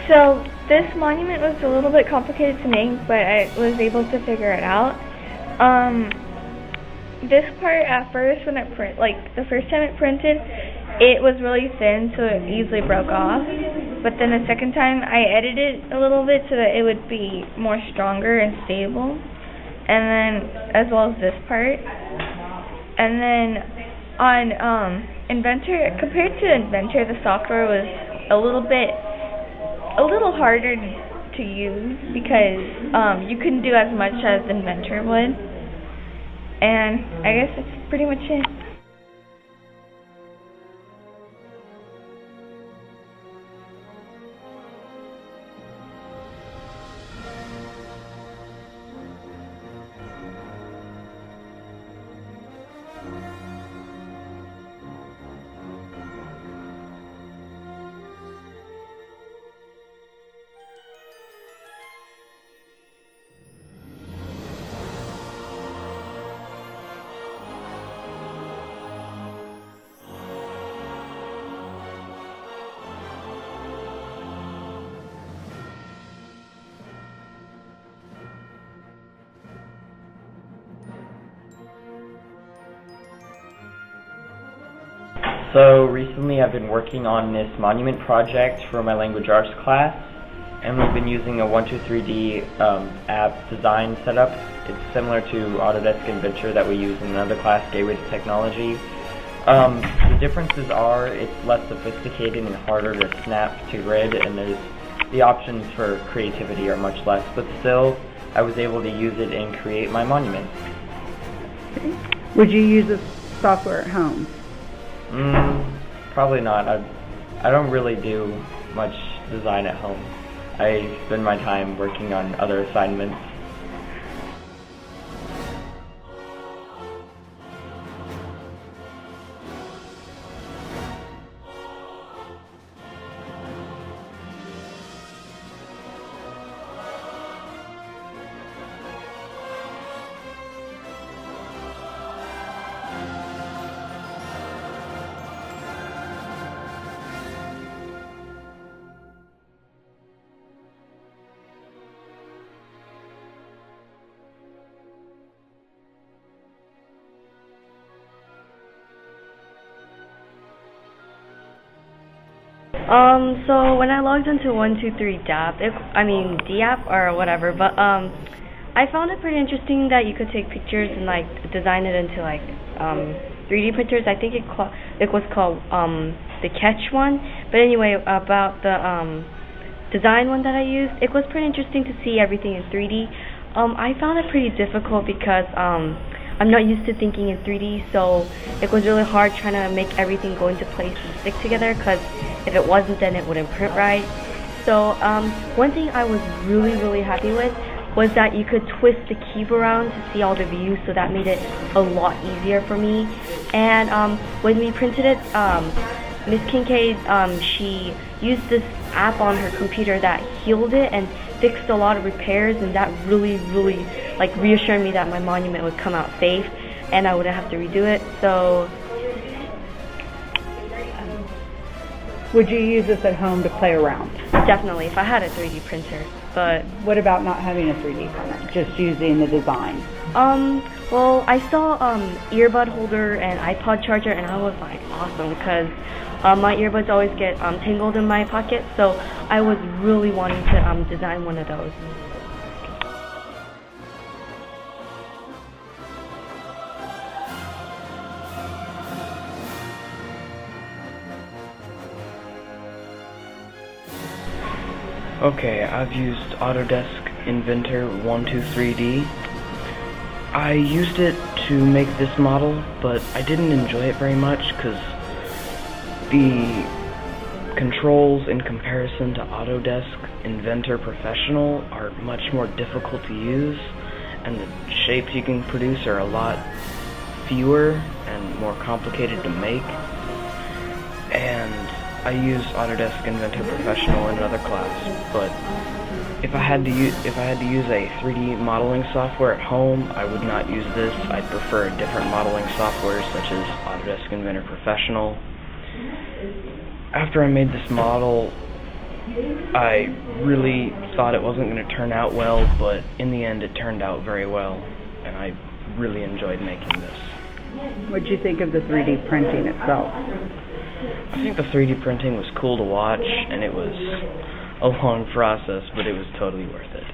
So this monument was a little bit complicated to make, but I was able to figure it out. Um, this part at first, when it the first time it printed, it was really thin, so it easily broke off. But then the second time, I edited it a little bit so that it would be more stronger and stable. And then, as well as this part. And then on Inventor, compared to Inventor, the software was a little harder to use because you couldn't do as much as Inventor would. And I guess that's pretty much it. So recently I've been working on this monument project for my language arts class, and we've been using a 123D app design setup. It's similar to Autodesk Inventor that we use in another class, Gateway to Technology. The differences are it's less sophisticated and harder to snap to grid, and the options for creativity are much less, but still I was able to use it and create my monument. Would you use this software at home? Probably not. I don't really do much design at home. I spend my time working on other assignments. So when I logged into 123DApp, DApp or whatever, but I found it pretty interesting that you could take pictures and like design it into 3D printers. I think it was called the Catch one. But anyway, about the design one that I used, it was pretty interesting to see everything in 3D. I found it pretty difficult because I'm not used to thinking in 3D, so it was really hard trying to make everything go into place and stick together, because if it wasn't, then it wouldn't print right. So one thing I was really happy with was that you could twist the cube around to see all the views, so that made it a lot easier for me. And when we printed it, Miss Kincaid, she used this app on her computer that healed it and fixed a lot of repairs, and that really reassured me that my monument would come out safe and I wouldn't have to redo it. So would you use this at home to play around? Definitely, if I had a 3D printer. But what about not having a 3D printer, just using the design? Well, I saw earbud holder and iPod charger, and I was like, awesome, because my earbuds always get tangled in my pocket, so I was really wanting to design one of those. Okay, I've used Autodesk Inventor 123D. I used it to make this model, but I didn't enjoy it very much because the controls in comparison to Autodesk Inventor Professional are much more difficult to use, and the shapes you can produce are a lot fewer and more complicated to make. And I use Autodesk Inventor Professional in another class, but if I had to use a 3D modeling software at home, I would not use this. I'd prefer a different modeling software such as Autodesk Inventor Professional. After I made this model, I really thought it wasn't going to turn out well, but in the end it turned out very well, and I really enjoyed making this. What did you think of the 3D printing itself? I think the 3D printing was cool to watch, and it was a long process, but it was totally worth it.